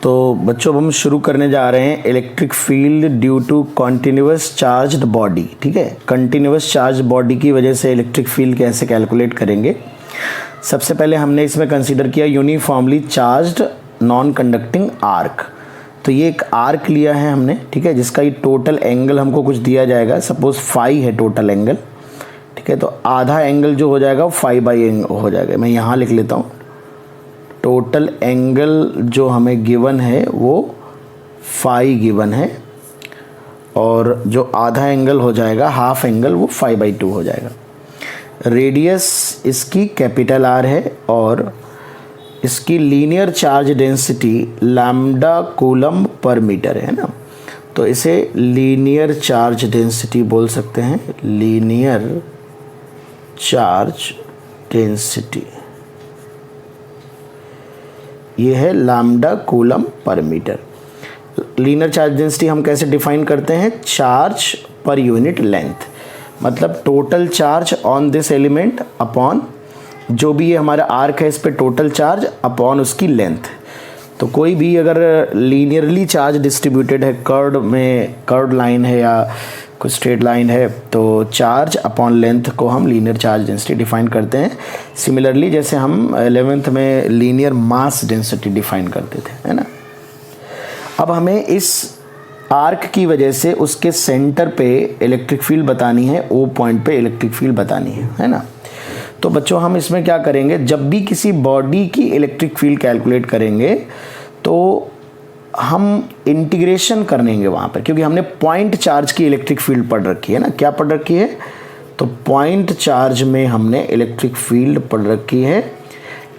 तो बच्चों हम शुरू करने जा रहे हैं electric field due to continuous charged body. ठीक है, कंटिन्यूअस चार्ज बॉडी की वजह से इलेक्ट्रिक फील्ड कैसे कैलकुलेट करेंगे। सबसे पहले हमने इसमें कंसीडर किया uniformly charged non conducting arc. तो ये एक आर्क लिया है हमने, ठीक है, जिसका ये टोटल एंगल हमको कुछ दिया जाएगा, सपोज फाई है टोटल एंगल। ठीक है, तो आधा एंगल जो हो जाएगा वो फाई बाई हो जाएगा। मैं यहाँ लिख लेता हूँ, टोटल एंगल जो हमें गिवन है वो फाई गिवन है, और जो आधा एंगल हो जाएगा हाफ एंगल वो 5/2 हो जाएगा। रेडियस इसकी कैपिटल आर है और इसकी linear charge density lambda coulomb per metre है ना। तो इसे लीनियर चार्ज डेंसिटी बोल सकते हैं, लीनियर चार्ज डेंसिटी ये है lambda coulomb per metre. Linear charge density हम कैसे डिफाइन करते हैं, चार्ज पर यूनिट लेंथ, मतलब total charge on this element upon जो भी ये हमारा आर्क है इस पे टोटल चार्ज अपॉन उसकी लेंथ। तो कोई भी अगर लीनियरली चार्ज डिस्ट्रीब्यूटेड है, कर्व में कर्व लाइन है या कुछ स्ट्रेट लाइन है, तो चार्ज अपॉन लेंथ को हम लीनियर चार्ज डेंसिटी डिफाइन करते हैं। सिमिलरली जैसे हम 11th में लीनियर मास डेंसिटी डिफाइन करते थे, है ना। अब हमें इस आर्क की वजह से उसके सेंटर पे इलेक्ट्रिक फील्ड बतानी है, ओ पॉइंट पे इलेक्ट्रिक फील्ड बतानी है ना। तो बच्चों हम इसमें क्या करेंगे, जब भी किसी बॉडी की इलेक्ट्रिक फील्ड कैलकुलेट करेंगे तो हम इंटीग्रेशन करेंगे वहाँ पर, क्योंकि हमने पॉइंट चार्ज की इलेक्ट्रिक फील्ड पढ़ रखी है ना। क्या पढ़ रखी है, तो पॉइंट चार्ज में हमने इलेक्ट्रिक फील्ड पढ़ रखी है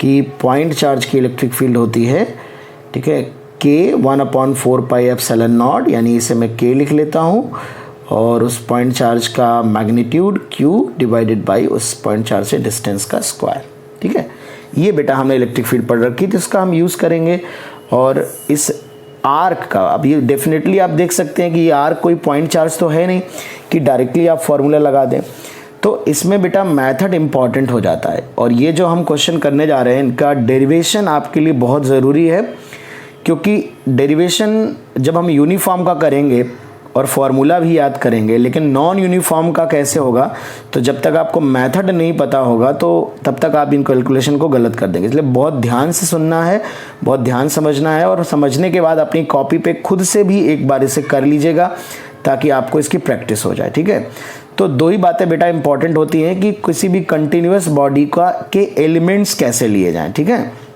कि पॉइंट चार्ज की इलेक्ट्रिक फील्ड होती है, ठीक है, K 1/4πε0, यानी इसे मैं K लिख लेता हूँ, और उस पॉइंट चार्ज का मैग्नीट्यूड Q डिवाइडेड बाई उस पॉइंट चार्ज से डिस्टेंस का स्क्वायर। ठीक है, ये बेटा हमने इलेक्ट्रिक फील्ड पढ़ रखी है, जिसका हम यूज़ करेंगे। और इस आर्क का अब ये डेफिनेटली आप देख सकते हैं कि ये आर्क कोई पॉइंट चार्ज तो है नहीं कि डायरेक्टली आप फॉर्मूला लगा दें, तो इसमें बेटा मेथड इंपॉर्टेंट हो जाता है। और ये जो हम क्वेश्चन करने जा रहे हैं इनका डेरिवेशन आपके लिए बहुत ज़रूरी है, क्योंकि डेरिवेशन जब हम यूनिफॉर्म का करेंगे और फॉर्मूला भी याद करेंगे, लेकिन नॉन यूनिफॉर्म का कैसे होगा, तो जब तक आपको मेथड नहीं पता होगा तो तब तक आप इन कैलकुलेशन को गलत कर देंगे। इसलिए बहुत ध्यान से सुनना है, बहुत ध्यान समझना है, और समझने के बाद अपनी कॉपी पे खुद से भी एक बार इसे कर लीजिएगा ताकि आपको इसकी प्रैक्टिस हो जाए। ठीक है, तो दो ही बातें बेटा इंपॉर्टेंट होती हैं कि किसी भी कंटिन्यूअस बॉडी का के एलिमेंट्स कैसे लिए जाएँ। ठीक है,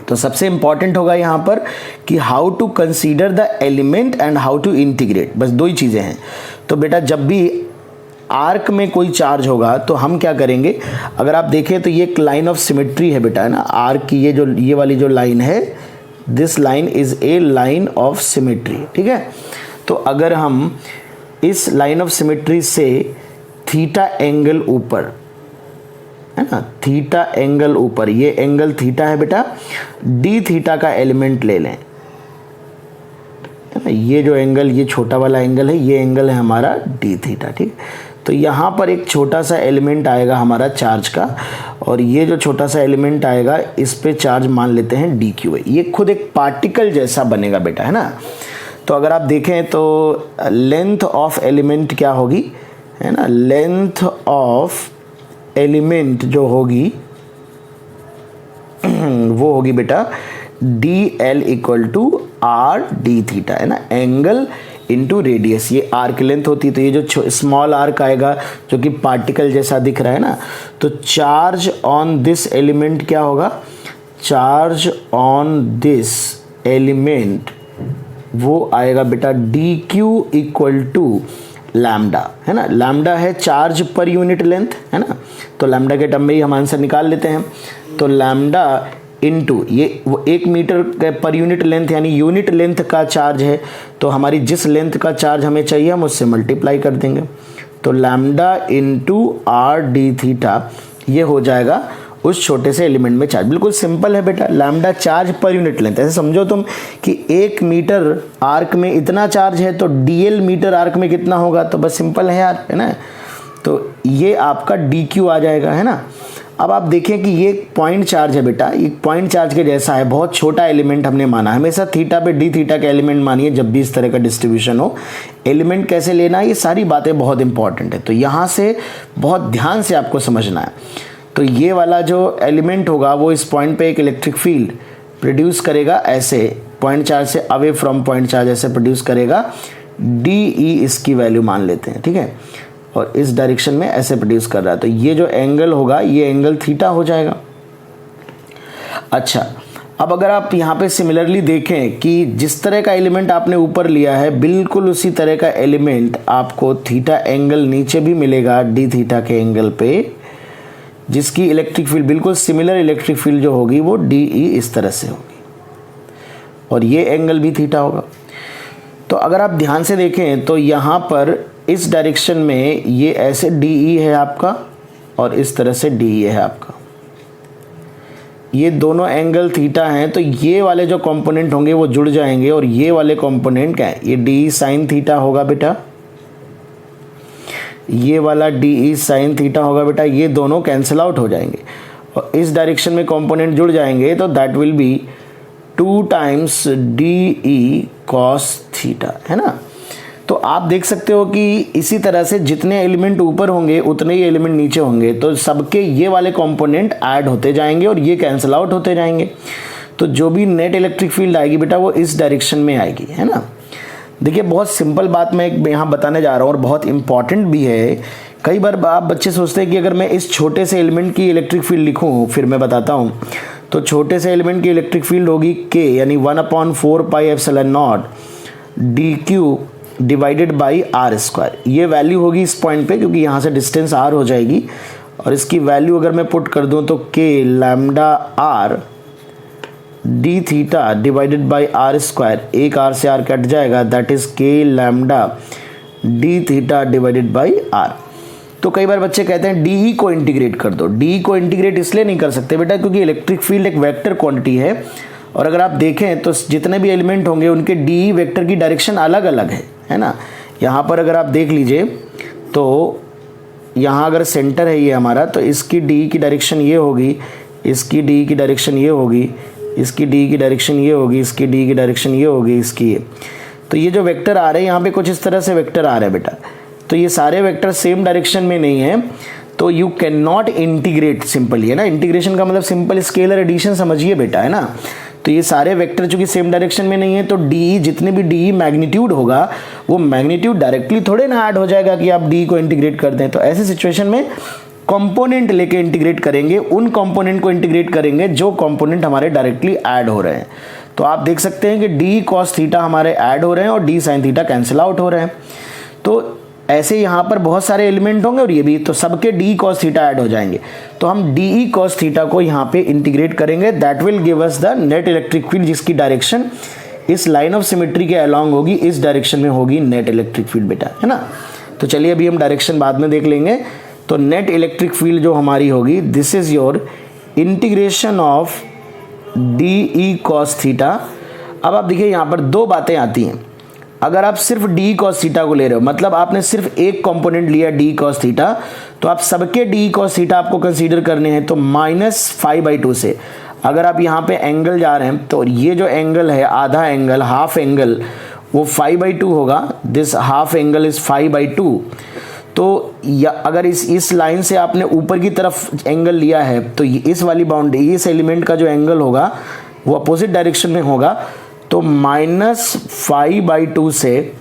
तो सबसे इंपॉर्टेंट होगा यहाँ पर कि how to consider the element and how to integrate, बस दो ही चीज़ें हैं। तो बेटा जब भी आर्क में कोई चार्ज होगा तो हम क्या करेंगे, अगर आप देखें तो ये एक लाइन ऑफ सिमेट्री है बेटा, है ना। आर्क की ये वाली जो लाइन है, this line is a line of symmetry. ठीक है, तो अगर हम इस लाइन ऑफ सिमेट्री से थीटा एंगल ऊपर, है ना, थीटा एंगल ऊपर, ये एंगल थीटा है बेटा, डी थीटा का एलिमेंट ले लें, है ना। ये जो एंगल, ये छोटा वाला एंगल है, ये एंगल है हमारा डी थीटा। ठीक, तो यहाँ पर एक छोटा सा एलिमेंट आएगा हमारा चार्ज का, और ये जो छोटा सा एलिमेंट आएगा इस पे चार्ज मान लेते हैं डी क्यू है। ये खुद एक पार्टिकल जैसा बनेगा बेटा, है ना। तो अगर आप देखें तो लेंथ ऑफ एलिमेंट क्या होगी, है ना, लेंथ ऑफ एलिमेंट जो होगी वो होगी बेटा DL equal to R D theta, है ना, एंगल इंटू रेडियस। ये आर्क लेंथ होती है, तो ये जो स्मॉल आर्क आएगा जो कि पार्टिकल जैसा दिख रहा है ना, तो चार्ज ऑन दिस एलिमेंट क्या होगा, चार्ज ऑन दिस एलिमेंट वो आएगा बेटा DQ इक्वल टू लैम्डा, है ना। लैम्डा है चार्ज पर यूनिट लेंथ, है ना, तो लैम्डा के टर्म में ही हम आंसर निकाल लेते हैं। तो लैम्डा इनटू ये वो 1 मीटर पर यूनिट लेंथ, यानी यूनिट लेंथ का चार्ज है, तो हमारी जिस लेंथ का चार्ज हमें चाहिए हम उससे मल्टीप्लाई कर देंगे। तो lambda into are D theta ये हो जाएगा उस छोटे से एलिमेंट में चार्ज। बिल्कुल सिंपल है बेटा, lambda charge per unit length. ऐसे समझो तुम कि 1 मीटर आर्क में इतना चार्ज है तो DL मीटर आर्क में कितना होगा, तो बस सिंपल है यार, है ना। तो ये आपका DQ आ जाएगा, है ना। अब आप देखें कि ये पॉइंट चार्ज है बेटा, ये पॉइंट चार्ज के जैसा है, बहुत छोटा एलिमेंट हमने माना। हमेशा थीटा पे डी थीटा का एलिमेंट मानिए जब भी इस तरह का डिस्ट्रीब्यूशन हो। एलिमेंट कैसे लेना है, ये सारी बातें बहुत इंपॉर्टेंट है, तो यहाँ से बहुत ध्यान से आपको समझना है। तो ये वाला जो एलिमेंट होगा वो इस पॉइंट पे एक इलेक्ट्रिक फील्ड प्रोड्यूस करेगा, ऐसे पॉइंट चार्ज से अवे फ्रॉम पॉइंट चार्ज ऐसे प्रोड्यूस करेगा। डी ई इसकी वैल्यू मान लेते हैं, ठीक है, और इस डायरेक्शन में ऐसे प्रोड्यूस कर रहा है, तो ये जो एंगल होगा ये एंगल थीटा हो जाएगा। अच्छा, अब अगर आप यहाँ पे सिमिलरली देखें कि जिस तरह का एलिमेंट आपने ऊपर लिया है बिल्कुल उसी तरह का एलिमेंट आपको थीटा एंगल नीचे भी मिलेगा डी थीटा के एंगल पे, जिसकी इलेक्ट्रिक फील्ड बिल्कुल सिमिलर इलेक्ट्रिक फील्ड जो होगी वो डी ई इस तरह से होगी, और ये एंगल भी थीटा होगा। तो अगर आप ध्यान से देखें तो यहाँ पर इस डायरेक्शन में ये ऐसे डी ई है आपका, और इस तरह से डी ई है आपका, ये दोनों एंगल थीटा हैं, तो ये वाले जो कंपोनेंट होंगे वो जुड़ जाएंगे, और ये वाले कंपोनेंट क्या है, ये डी ई साइन थीटा होगा बेटा, ये वाला डी ई साइन थीटा होगा बेटा, ये दोनों कैंसिल आउट हो जाएंगे, और इस डायरेक्शन में कंपोनेंट जुड़ जाएंगे, तो that will B 2 times D E cos theta, है ना। तो आप देख सकते हो कि इसी तरह से जितने एलिमेंट ऊपर होंगे उतने ही एलिमेंट नीचे होंगे, तो सबके ये वाले कंपोनेंट ऐड होते जाएंगे और ये कैंसिल आउट होते जाएंगे। तो जो भी नेट इलेक्ट्रिक फील्ड आएगी बेटा वो इस डायरेक्शन में आएगी, है ना। देखिए बहुत सिंपल बात मैं यहाँ बताने जा रहा हूँ और बहुत इंपॉर्टेंट भी है। कई बार आप बच्चे सोचते हैं कि अगर मैं इस छोटे से एलिमेंट की इलेक्ट्रिक फील्ड लिखूँ, फिर मैं बताता हूँ, तो छोटे से एलिमेंट की इलेक्ट्रिक फील्ड होगी के, यानी 1/4 pi epsilon naught D Q divided by R square. ये वैल्यू होगी इस पॉइंट पे, क्योंकि यहाँ से डिस्टेंस आर हो जाएगी, और इसकी वैल्यू अगर मैं पुट कर दूँ तो k lambda R D theta divided by R square, एक आर से आर कट जाएगा, that is k lambda D theta divided by R. तो कई बार बच्चे कहते हैं डी ई को इंटीग्रेट कर दो। डी ई को इंटीग्रेट इसलिए नहीं कर सकते बेटा क्योंकि इलेक्ट्रिक फील्ड एक वेक्टर क्वांटिटी है, और अगर आप देखें तो जितने भी एलिमेंट होंगे उनके डी ई वेक्टर की डायरेक्शन अलग अलग है ना। यहाँ पर अगर आप देख लीजिए तो यहाँ अगर सेंटर है ये हमारा, तो इसकी डी ई की डायरेक्शन ये होगी, इसकी डी ई की डायरेक्शन ये होगी, इसकी डी की डायरेक्शन ये होगी, इसकी डी की डायरेक्शन ये होगी, इसकी ये। तो ये जो वेक्टर आ रहे हैं यहाँ पे कुछ इस तरह से वेक्टर आ रहे हैं बेटा, तो ये सारे वेक्टर सेम डायरेक्शन में नहीं है, तो you can not integrate simply, है ना। इंटीग्रेशन का मतलब सिंपल स्केलर एडिशन समझिए बेटा, है ना। तो ये सारे वेक्टर चूंकि सेम डायरेक्शन में नहीं है, तो डी जितने भी डी मैग्नीट्यूड होगा वो मैग्नीट्यूड डायरेक्टली थोड़े ना ऐड हो जाएगा कि आप डी को इंटीग्रेट कर दें। तो ऐसे सिचुएशन में कंपोनेंट लेके इंटीग्रेट करेंगे, उन कंपोनेंट को इंटीग्रेट करेंगे जो कंपोनेंट हमारे डायरेक्टली ऐड हो रहे हैं। तो आप देख सकते हैं कि डी कॉस थीटा हमारे ऐड हो रहे हैं और D sine theta cancel out हो रहे हैं। तो ऐसे यहाँ पर बहुत सारे एलिमेंट होंगे और ये भी, तो सबके डी कॉस थीटा ऐड हो जाएंगे। तो हम डी ई कॉस थीटा को यहाँ पे इंटीग्रेट करेंगे, that will give us the net electric field, जिसकी डायरेक्शन इस लाइन ऑफ सिमेट्री के अलॉन्ग होगी, इस डायरेक्शन में होगी नेट इलेक्ट्रिक फील्ड बेटा, है ना। तो चलिए अभी हम डायरेक्शन बाद में देख लेंगे। तो नेट इलेक्ट्रिक फील्ड जो हमारी होगी, this is your integration of D E cos theta. अब आप देखिए यहाँ पर दो बातें आती हैं। अगर आप सिर्फ डी कॉस थीटा को ले रहे हो, मतलब आपने सिर्फ एक कंपोनेंट लिया डी कॉस थीटा, तो आप सबके डी कॉस थीटा आपको कंसीडर करने हैं। तो -5/2 से अगर आप यहाँ पे एंगल जा रहे हैं, तो ये जो एंगल है, आधा एंगल, हाफ एंगल, वो 5/2 होगा। This half angle is 5/2। तो अगर इस लाइन से आपने ऊपर की तरफ एंगल लिया है, तो इस वाली बाउंड्री, इस एलिमेंट का जो एंगल होगा वो अपोजिट डायरेक्शन में होगा। तो -5/2 से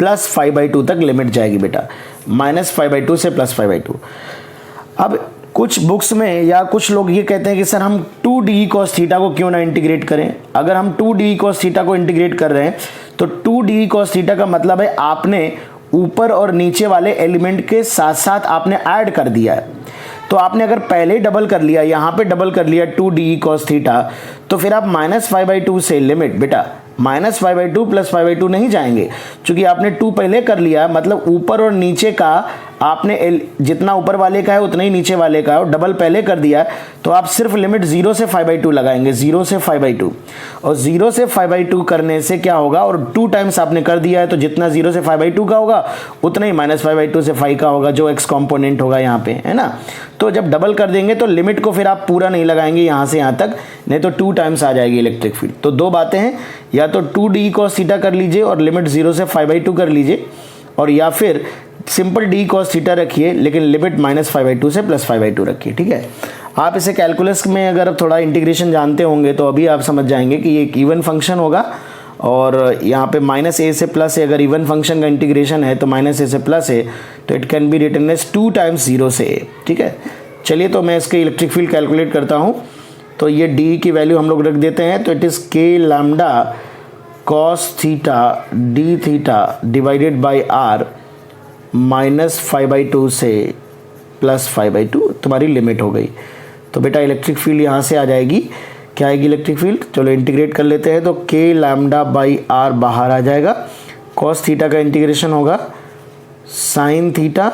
+5/2 तक लिमिट जाएगी बेटा, -5/2 से +5/2। अब कुछ बुक्स में या कुछ लोग ये कहते हैं कि सर हम 2d cos थीटा को क्यों ना इंटीग्रेट करें। अगर हम 2d cos थीटा को इंटीग्रेट कर रहे हैं तो 2d cos थीटा का मतलब है आपने ऊपर और नीचे वाले एलिमेंट के साथ साथ आपने ऐड कर दिया है। तो आपने अगर पहले ही डबल कर लिया, यहाँ पे डबल कर लिया 2d cos थीटा, तो फिर आप -5/2 से लिमिट बेटा -5/2 + 5/2 नहीं जाएंगे, क्योंकि आपने 2 पहले कर लिया, मतलब ऊपर और नीचे का आपने जितना ऊपर वाले का है उतना ही नीचे वाले का है, और डबल पहले कर दिया, तो आप सिर्फ लिमिट 0 से 5/2 लगाएंगे, 0 से 5/2, और 0 से 5/2 करने से क्या होगा, और 2 टाइम्स आपने कर दिया है, तो जितना 0 से 5/2 का होगा उतना ही -5/2 से 5 का होगा, जो x कॉम्पोनेंट होगा यहाँ पे, है ना। तो जब डबल कर देंगे तो लिमिट को फिर आप पूरा नहीं लगाएंगे यहाँ से यहाँ तक, नहीं तो 2 टाइम्स आ जाएगी इलेक्ट्रिक फील्ड। तो दो बातें हैं, या तो 2d cos थीटा कर लीजिए और लिमिट 0 से 5/2 कर लीजिए, और या फिर सिंपल d cos थीटा रखिए लेकिन लिमिट -5/2 से +5/2 रखिए, ठीक है। आप इसे कैलकुलस में अगर थोड़ा इंटीग्रेशन जानते होंगे तो अभी आप समझ जाएंगे कि ये एक इवन फंक्शन होगा, और यहाँ पे -a से प्लस है, अगर इवन फंक्शन का इंटीग्रेशन है तो -a से प्लस है, तो it can be written as 2 times 0 से a, ठीक है। चलिए तो मैं इसके इलेक्ट्रिक फील्ड कैलकुलेट करता हूँ। तो ये d की वैल्यू हम लोग रख देते हैं, तो it is k lambda cos theta d theta divided by r -5/2 से +5/2 तुम्हारी लिमिट हो गई। तो बेटा इलेक्ट्रिक फील्ड यहाँ से आ जाएगी, क्या आएगी इलेक्ट्रिक फील्ड, चलो इंटीग्रेट कर लेते हैं। तो k लैम्डा बाई r बाहर आ जाएगा, cos थीटा का इंटीग्रेशन होगा sin थीटा,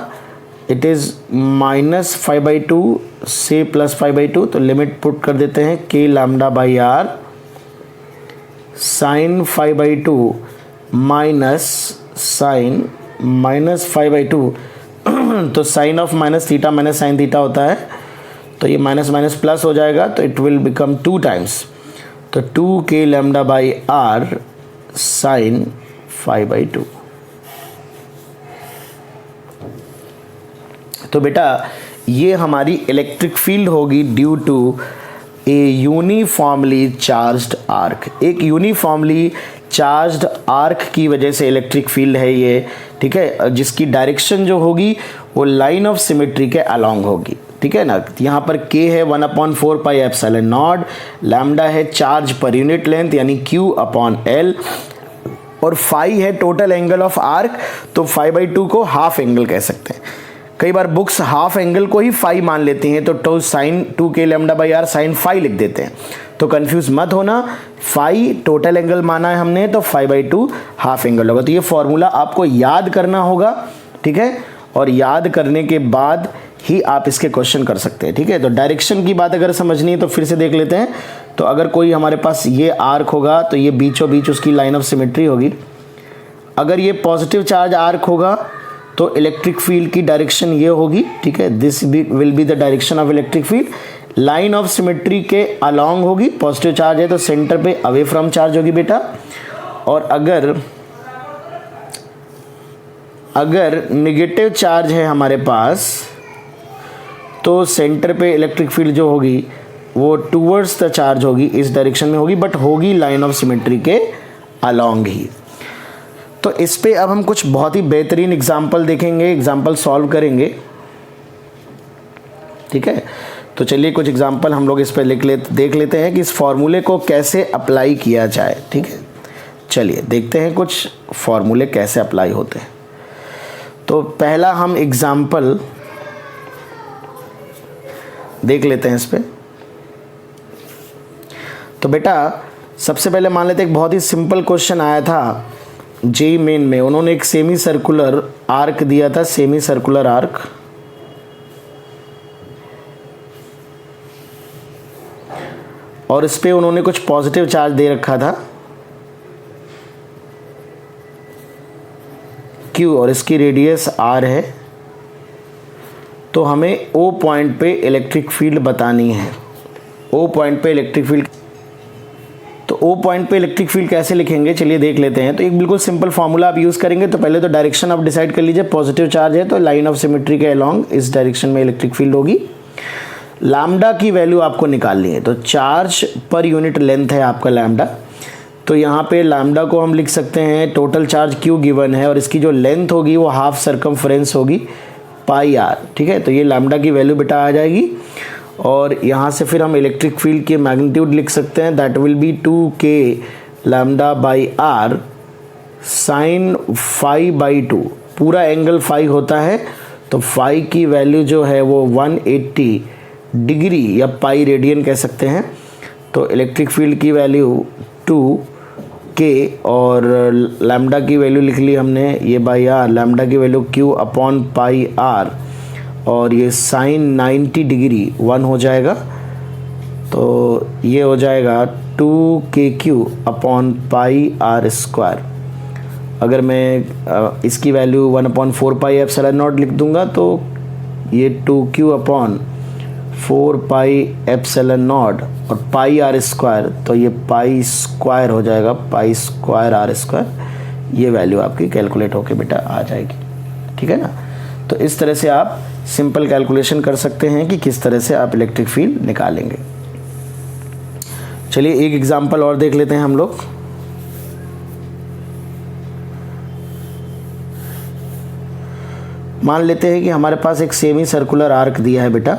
इट इज़ -5/2 से +5/2, तो लिमिट पुट कर देते हैं k lambda by r sin 5/2 minus sine -5/2 तो sine of minus theta minus sine theta होता है, तो ये माइनस माइनस प्लस हो जाएगा, तो इट विल बिकम 2 टाइम्स, तो 2k lambda by r sin 5/2। तो बेटा ये हमारी इलेक्ट्रिक फील्ड होगी due to a uniformly charged arc. एक यूनिफॉर्मली चार्ज्ड आर्क की वजह से इलेक्ट्रिक फील्ड है ये, ठीक है, जिसकी डायरेक्शन जो होगी वो लाइन ऑफ सिमेट्री के अलॉन्ग होगी, ठीक है ना। यहाँ पर k है 1/4 पाई एप्सिलॉन नॉट, लैम्डा है चार्ज पर यूनिट लेंथ यानी Q/L, और फाई है टोटल एंगल ऑफ आर्क, तो 5/2 को हाफ एंगल कह सकते हैं। कई बार बुक्स हाफ एंगल को ही फाई मान लेती हैं, तो sine 2k lambda by r sine phi लिख देते हैं, तो कंफ्यूज मत होना, फाई टोटल एंगल माना है हमने, तो 5/2 हाफ एंगल होगा। तो ये फॉर्मूला आपको याद करना होगा, ठीक है, और याद करने के बाद ही आप इसके क्वेश्चन कर सकते हैं, ठीक है। तो डायरेक्शन की बात अगर समझनी है तो फिर से देख लेते हैं। तो अगर कोई हमारे पास ये आर्क होगा तो ये बीचों बीच उसकी लाइन ऑफ सिमेट्री होगी। अगर ये पॉजिटिव चार्ज आर्क होगा तो इलेक्ट्रिक फील्ड की डायरेक्शन ये होगी, ठीक है, this will be the direction of electric field. Line of symmetry के अलॉन्ग होगी, पॉजिटिव चार्ज है तो सेंटर पे अवे फ्रॉम चार्ज होगी बेटा। और अगर निगेटिव चार्ज है हमारे पास तो सेंटर पे इलेक्ट्रिक फील्ड जो होगी वो टूवर्ड्स द चार्ज होगी, इस डायरेक्शन में होगी, बट होगी लाइन ऑफ सिमेट्री के अलॉन्ग ही। तो इस पे अब हम कुछ बहुत ही बेहतरीन एग्जाम्पल देखेंगे, एग्जाम्पल सॉल्व करेंगे, ठीक है। तो चलिए कुछ एग्जाम्पल हम लोग इस पे देख लेते हैं कि इस फॉर्मूले को कैसे अप्लाई किया जाए, ठीक है। चलिए देखते हैं कुछ फॉर्मूले कैसे अप्लाई होते हैं। तो पहला हम एग्जाम्पल देख लेते हैं इस पे। तो बेटा सबसे पहले मान लेते हैं एक बहुत ही सिंपल क्वेश्चन आया था जेई मेन में, उन्होंने एक सेमी सर्कुलर आर्क दिया था, सेमी सर्कुलर आर्क, और इस पे उन्होंने कुछ पॉजिटिव चार्ज दे रखा था Q, और इसकी रेडियस R है। तो हमें O पॉइंट पे इलेक्ट्रिक फील्ड बतानी है। O पॉइंट पे इलेक्ट्रिक फील्ड, तो O पॉइंट पे इलेक्ट्रिक फील्ड कैसे लिखेंगे चलिए देख लेते हैं। तो एक बिल्कुल सिंपल फार्मूला आप यूज़ करेंगे। तो पहले तो डायरेक्शन आप डिसाइड कर लीजिए, पॉजिटिव चार्ज है तो लाइन ऑफ सिमेट्री के अलॉन्ग इस डायरेक्शन में इलेक्ट्रिक फील्ड होगी। लैम्डा की वैल्यू आपको निकालनी है, तो चार्ज पर यूनिट लेंथ है आपका लैम्डा, तो यहाँ पे लैम्डा को हम लिख सकते हैं टोटल चार्ज Q गिवन है, और इसकी जो लेंथ होगी वो हाफ सर्कमफ्रेंस होगी पाई r, ठीक है। तो ये लैम्डा की वैल्यू बेटा आ जाएगी, और यहाँ से फिर हम इलेक्ट्रिक फील्ड की मैग्नीट्यूड लिख सकते हैं, that will be 2k lambda by r sine 5/2, पूरा एंगल 5 होता है, तो 5 की वैल्यू जो है वो 180 डिग्री या पाई रेडियन कह सकते हैं, तो इलेक्ट्रिक फील्ड की वैल्यू 2k और लैम्डा की वैल्यू लिख ली हमने ये बाई आर, लैम्डा की value q upon pi R, और ये साइन 90 डिग्री 1 हो जाएगा, तो ये हो जाएगा 2kq upon pi R square. अगर मैं इसकी वैल्यू 1/4 पाई एप्सिलॉन नॉट लिख दूंगा तो ये 2q upon 4 pi epsilon not और पाई आर स्क्वायर, तो ये पाई स्क्वायर हो जाएगा, पाई स्क्वायर आर स्क्वायर। ये वैल्यू आपकी कैलकुलेट होके बेटा आ जाएगी, ठीक है ना। तो इस तरह से आप सिंपल कैलकुलेशन कर सकते हैं कि किस तरह से आप इलेक्ट्रिक फील्ड निकालेंगे। चलिए एक एग्जांपल और देख लेते हैं हम लोग। मान लेते हैं कि हमारे पास एक सेमी सर्कुलर आर्क दिया है बेटा,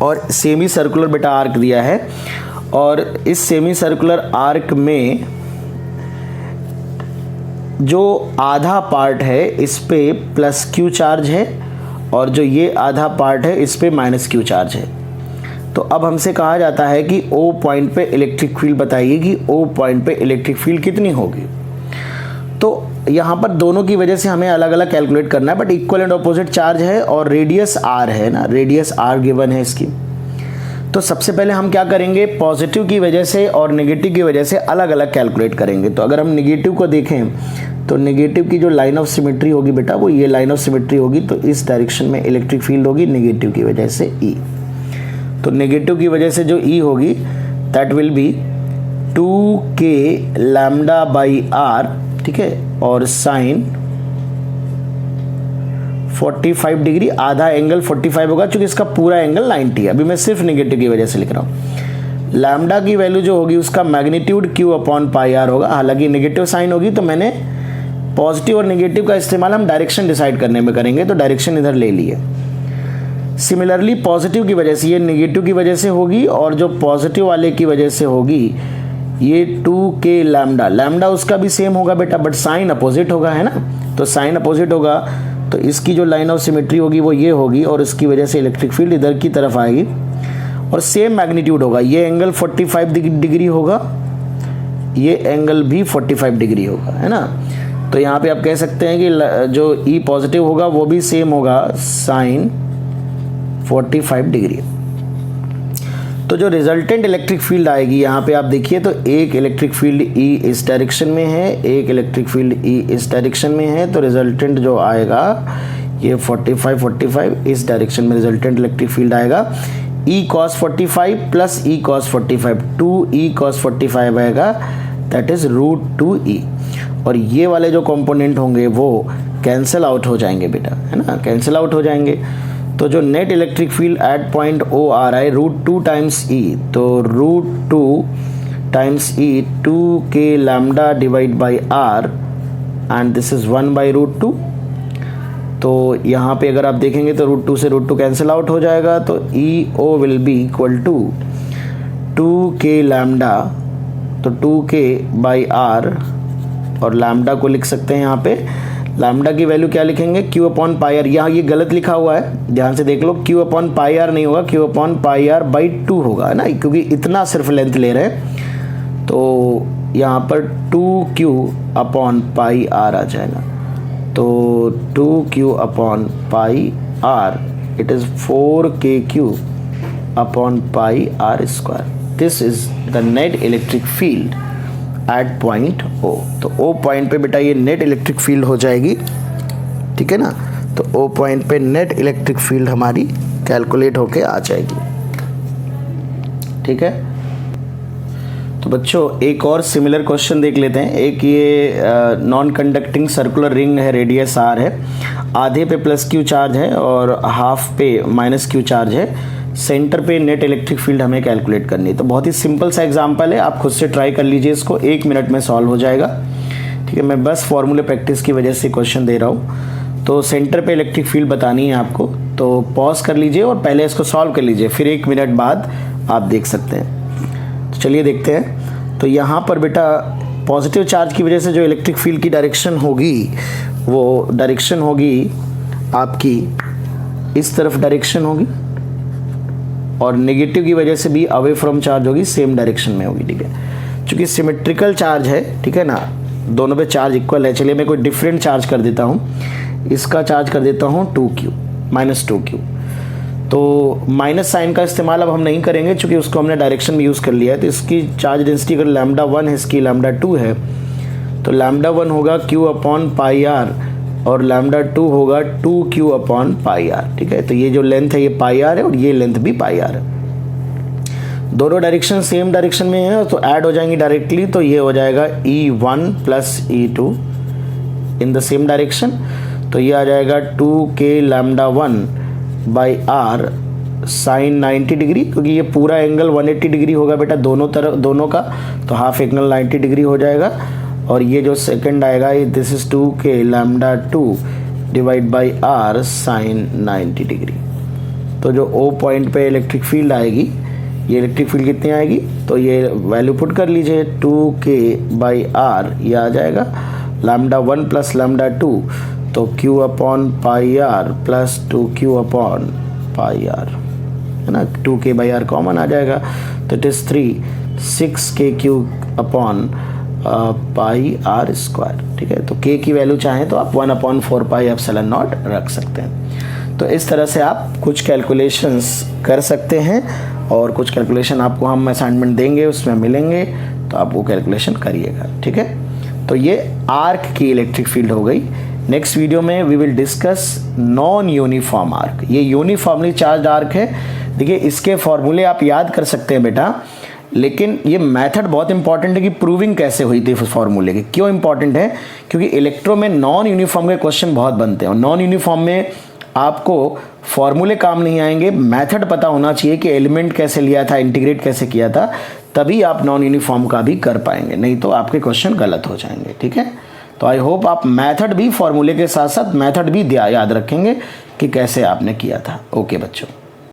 और सेमी सर्कुलर बेटा आर्क दिया है, और इस सेमी सर्कुलर आर्क में जो आधा पार्ट है इस पे प्लस क्यू चार्ज है, और जो ये आधा पार्ट है इस पे माइनस क्यू चार्ज है। तो अब हमसे कहा जाता है कि O पॉइंट पे इलेक्ट्रिक फील्ड बताइए कि O पॉइंट पे इलेक्ट्रिक फील्ड कितनी होगी। तो यहाँ पर दोनों की वजह से हमें अलग अलग कैलकुलेट करना है, but equal and opposite charge है और रेडियस r है ना, रेडियस r गिवन है इसकी। तो सबसे पहले हम क्या करेंगे, पॉजिटिव की वजह से और नेगेटिव की वजह से अलग अलग कैलकुलेट करेंगे। तो अगर हम नेगेटिव को देखें तो नेगेटिव की जो लाइन ऑफ सिमेट्री होगी बेटा वो ये लाइन ऑफ सिमेट्री होगी, तो इस डायरेक्शन में इलेक्ट्रिक फील्ड होगी नेगेटिव की वजह से E। तो नेगेटिव की वजह से जो E होगी that will be 2k lambda by r, ठीक है, और साइन 45 डिग्री, आधा एंगल 45 होगा क्योंकि इसका पूरा एंगल 90 है। अभी मैं सिर्फ नेगेटिव की वजह से लिख रहा हूँ। लैम्डा की वैल्यू जो होगी उसका magnitude q upon pi R होगा, हालांकि नेगेटिव साइन होगी तो मैंने पॉजिटिव और नेगेटिव का इस्तेमाल हम डायरेक्शन डिसाइड करने में करेंगे, तो डायरेक्शन इधर ले लिए। सिमिलरली पॉजिटिव की वजह से ये नेगेटिव की वजह से होगी, और जो पॉजिटिव वाले की वजह से होगी ये 2k लैम्डा, लैम्डा उसका भी सेम होगा बेटा, बट साइन अपोजिट होगा, है ना। तो साइन अपोजिट होगा तो इसकी जो लाइन ऑफ सिमेट्री होगी वो ये होगी, और इसकी वजह से इलेक्ट्रिक फील्ड इधर की तरफ आएगी, और सेम मैग्नीट्यूड होगा। ये एंगल 45 डिग्री होगा, ये एंगल भी 45 डिग्री होगा, है ना। तो यहाँ पे आप कह सकते हैं कि जो E पॉजिटिव होगा वो भी सेम होगा, साइन 45 डिग्री। तो जो रिजल्टेंट इलेक्ट्रिक फील्ड आएगी यहाँ पे आप देखिए, तो एक इलेक्ट्रिक फील्ड E इस डायरेक्शन में है, एक इलेक्ट्रिक फील्ड E इस डायरेक्शन में है, तो रिजल्टेंट जो आएगा ये 45 इस डायरेक्शन में रिजल्टेंट इलेक्ट्रिक फील्ड आएगा। E cos 45 plus E cos 45, 2E cos 45 आएगा, दैट इज √2E। और ये वाले जो कंपोनेंट होंगे वो कैंसिल आउट हो जाएंगे बेटा, है ना, कैंसिल आउट हो जाएंगे। तो जो net electric field at point O आ रहा है √2 टाइम्स E, तो √2 times E 2k lambda divide by r, and this is 1/√2। तो यहाँ पे अगर आप देखेंगे तो √2 से √2 कैंसिल आउट हो जाएगा, तो EO will be equal to 2k lambda, तो 2k बाई r, और लैम्डा को लिख सकते हैं यहाँ पे, लैम्डा की वैल्यू क्या लिखेंगे, q अपॉन पाई आर। यहाँ ये गलत लिखा हुआ है, ध्यान से देख लो, q अपॉन पाई आर नहीं होगा, q upon pi R by 2 होगा, है ना, क्योंकि इतना सिर्फ लेंथ ले रहे हैं। तो यहाँ पर 2q अपॉन पाई आर आ जाएगा, तो 2q upon pi R, it is 4kq upon pi R square. This is the net electric field at point O। तो O पॉइंट पे बेटा ये नेट इलेक्ट्रिक फील्ड हो जाएगी, ठीक है ना। तो O पॉइंट पे नेट इलेक्ट्रिक फील्ड हमारी कैलकुलेट होके आ जाएगी, ठीक है। तो बच्चों एक और सिमिलर क्वेश्चन देख लेते हैं। एक ये नॉन कंडक्टिंग सर्कुलर रिंग है, रेडियस r है, आधे पे प्लस q चार्ज है और हाफ पे माइनस q चार्ज है। सेंटर पे नेट इलेक्ट्रिक फील्ड हमें कैलकुलेट करनी है। तो बहुत ही सिंपल सा एग्जांपल है, आप खुद से ट्राई कर लीजिए इसको, 1 मिनट में सॉल्व हो जाएगा, ठीक है। मैं बस फॉर्मूले प्रैक्टिस की वजह से क्वेश्चन दे रहा हूँ। तो सेंटर पे इलेक्ट्रिक फील्ड बतानी है आपको, तो पॉज कर लीजिए और पहले इसको सॉल्व कर लीजिए, फिर 1 मिनट बाद आप देख सकते हैं। तो चलिए देखते हैं। तो यहाँ पर बेटा पॉजिटिव चार्ज की वजह से जो इलेक्ट्रिक फील्ड की डायरेक्शन होगी वो डायरेक्शन होगी आपकी इस तरफ डायरेक्शन होगी, और नेगेटिव की वजह से भी अवे फ्रॉम चार्ज होगी, सेम डायरेक्शन में होगी। ठीक है, चूँकि सिमेट्रिकल चार्ज है, ठीक है ना, दोनों पे चार्ज इक्वल है। चलिए मैं कोई डिफरेंट चार्ज कर देता हूँ, इसका चार्ज कर देता हूँ 2q -2q। तो माइनस साइन का इस्तेमाल अब हम नहीं करेंगे चूँकि उसको हमने डायरेक्शन में यूज़ कर लिया है। तो इसकी चार्ज डेंसिटी अगर λ1 है, इसकी λ2 है, तो λ1 होगा q/πr और λ2 होगा 2q/πr। ठीक है, तो ये जो लेंथ है ये πr है और ये लेंथ भी πr है। दोनों डायरेक्शन सेम डायरेक्शन में है तो ऐड हो जाएंगी डायरेक्टली, तो ये हो जाएगा E1 + E2 in the same direction. तो ये आ जाएगा 2k λ1/r sin 90 डिग्री, क्योंकि ये पूरा एंगल 180 डिग्री होगा बेटा दोनों तरफ, दोनों का, तो हाफ एंगल 90 डिग्री हो जाएगा। और ये जो सेकंड आएगा this is 2k λ2/r sin 90 degree. तो जो O पॉइंट पे इलेक्ट्रिक फील्ड आएगी, ये इलेक्ट्रिक फील्ड कितनी आएगी, तो ये वैल्यू पुट कर लीजिए 2k/r, ये आ जाएगा λ1 + λ2, तो q/πr + 2q/πr है ना, 2k/r कॉमन आ जाएगा, तो इट इज़ 6kq/πr²। ठीक है, तो k की वैल्यू चाहें तो आप 1/4πε0 रख सकते हैं। तो इस तरह से आप कुछ कैलकुलेशंस कर सकते हैं, और कुछ कैलकुलेशन आपको हम असाइनमेंट देंगे उसमें मिलेंगे, तो आप वो कैलकुलेशन करिएगा। ठीक है, तो ये आर्क की इलेक्ट्रिक फील्ड हो गई। नेक्स्ट वीडियो में we will discuss non uniform arc. ये यूनिफॉर्मली चार्ज आर्क है। देखिए इसके फॉर्मूले आप याद कर सकते हैं बेटा, लेकिन ये मेथड बहुत इंपॉर्टेंट है कि प्रूविंग कैसे हुई थी फॉर्मूले की। क्यों इंपॉर्टेंट है, क्योंकि इलेक्ट्रो में नॉन यूनिफॉर्म के क्वेश्चन बहुत बनते हैं, और नॉन यूनिफॉर्म में आपको फॉर्मूले काम नहीं आएंगे, मेथड पता होना चाहिए कि एलिमेंट कैसे लिया था, इंटीग्रेट कैसे किया था, तभी आप नॉन यूनिफॉर्म का भी कर पाएंगे, नहीं तो आपके क्वेश्चन गलत हो जाएंगे। ठीक है, तो आई होप आप मेथड भी, फॉर्मूले के साथ साथ मेथड भी याद रखेंगे कि कैसे आपने किया था। ओके बच्चों।